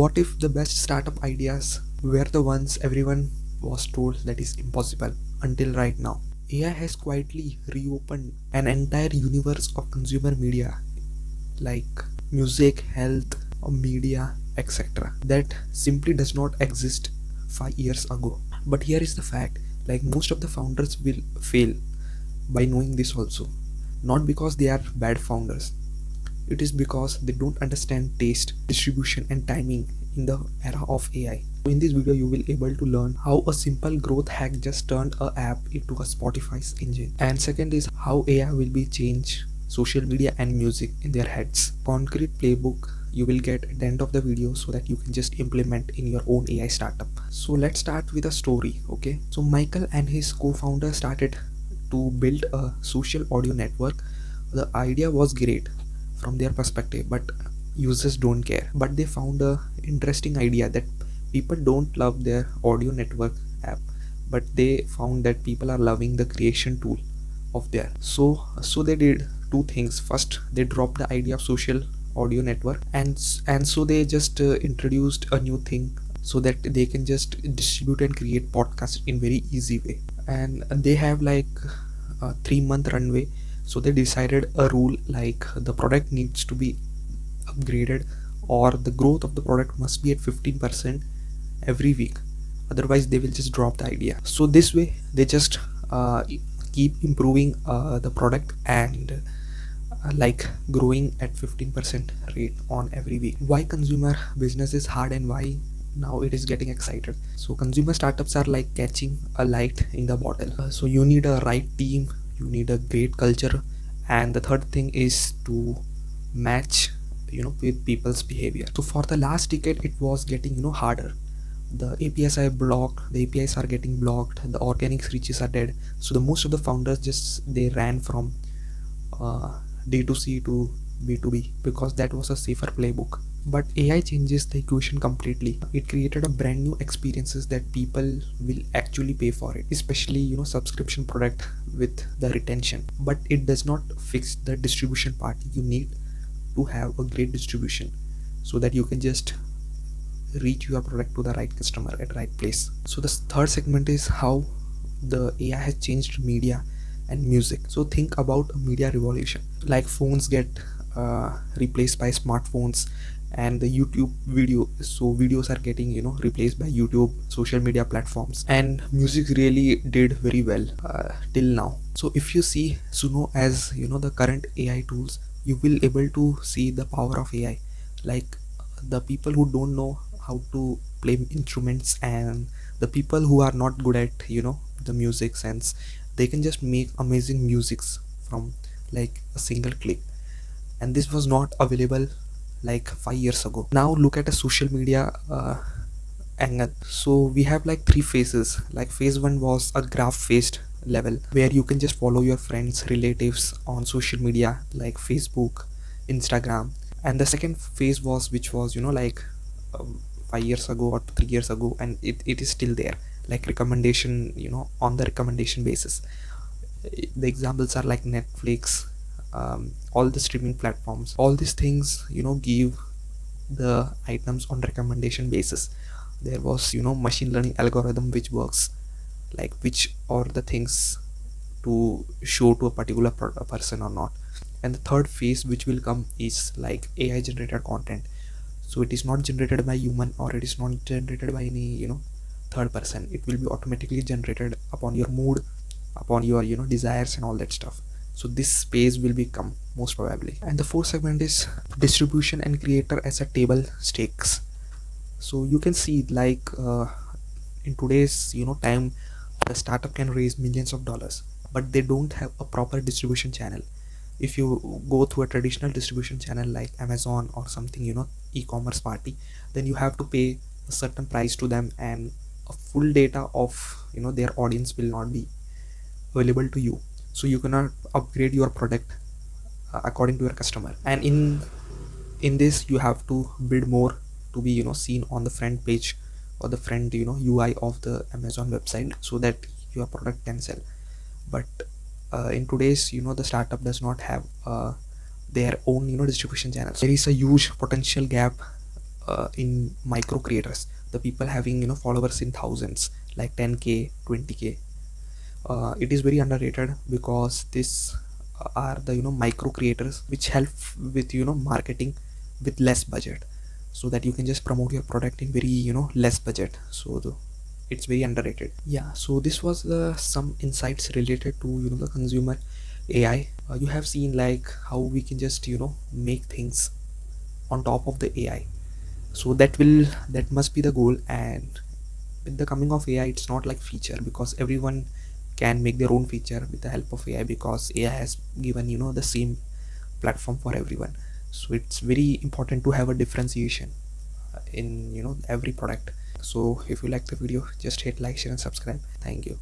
What if the best startup ideas were the ones everyone was told that is impossible until right now? AI has quietly reopened an entire universe of consumer media like music, health, or media, etc. that simply does not exist 5 years ago. But here is the fact, like most of the founders will fail by knowing this also. Not because they are bad founders, it is because they don't understand taste, distribution, and timing in the era of AI. In this video, you will able to learn how a simple growth hack just turned a app into a Spotify's engine. And second is how AI will be change social media and music in their heads. Concrete playbook you will get at the end of the video so that you can just implement in your own AI startup. So let's start with a story, okay? So Michael and his co-founder started to build a social audio network. The idea was great from their perspective, but users don't care. But they found a interesting idea that people don't love their audio network app, but they found that people are loving the creation tool of their. So they did two things. First, they dropped the idea of social audio network, and so they just introduced a new thing so that they can just distribute and create podcasts in very easy way. And they have like a 3-month runway. So they decided a rule like the product needs to be upgraded, or the growth of the product must be at 15% every week, otherwise they will just drop the idea. So this way they just keep improving the product and like growing at 15% rate on every week. Why consumer business is hard and why now it is getting excited? So consumer startups are like catching a light in the bottle. So you need a right team, you need a great culture, and the third thing is to match with people's behavior. So for the last decade it was getting harder. The APIs are blocked, the APIs are getting blocked, the organic reaches are dead. So the most of the founders just they ran from D2C to B2B because that was a safer playbook. But AI changes the equation completely. It created a brand new experiences that people will actually pay for it, especially subscription product with the retention. But it does not fix the distribution part. You need to have a great distribution so that you can just reach your product to the right customer at right place. So the third segment is how the AI has changed media and music. So think about a media revolution, like phones get replaced by smartphones, and the YouTube videos are getting replaced by YouTube, social media platforms, and music really did very well till now. So if you see Suno as the current AI tools, you will able to see the power of AI. Like the people who don't know how to play instruments and the people who are not good at the music sense, they can just make amazing musics from like a single click. And this was not available like 5 years ago. Now look at a social media angle. So we have like three phases. Like phase one was a graph based level where you can just follow your friends, relatives on social media like Facebook, Instagram. And the second phase was which was like 5 years ago or 3 years ago, and it is still there, like recommendation, on the recommendation basis. The examples are like Netflix, all the streaming platforms, all these things give the items on recommendation basis. There was machine learning algorithm which works like which are the things to show to a particular person or not. And the third phase which will come is like AI generated content. So it is not generated by human, or it is not generated by any third person. It will be automatically generated upon your mood, upon your desires and all that stuff. So this space will become most probably. And the fourth segment is distribution and creator as a table stakes. So you can see like in today's time, the startup can raise millions of dollars, but they don't have a proper distribution channel. If you go through a traditional distribution channel like Amazon or something, e-commerce party, then you have to pay a certain price to them, and a full data of their audience will not be available to you. So you cannot upgrade your product according to your customer. And in this you have to build more to be seen on the front page or the front UI of the Amazon website so that your product can sell. But in today's the startup does not have their own distribution channels. There is a huge potential gap in micro creators, the people having followers in thousands, like 10k, 20k. It is very underrated because this are the micro creators which help with marketing with less budget, so that you can just promote your product in very less budget. So it's very underrated. Yeah, so this was some insights related to the consumer AI. You have seen like how we can just make things on top of the AI. So that must be the goal. And with the coming of AI, it's not like feature, because everyone can make their own feature with the help of AI, because AI has given the same platform for everyone. So it's very important to have a differentiation in every product. So if you like the video, just hit like, share and subscribe. Thank you.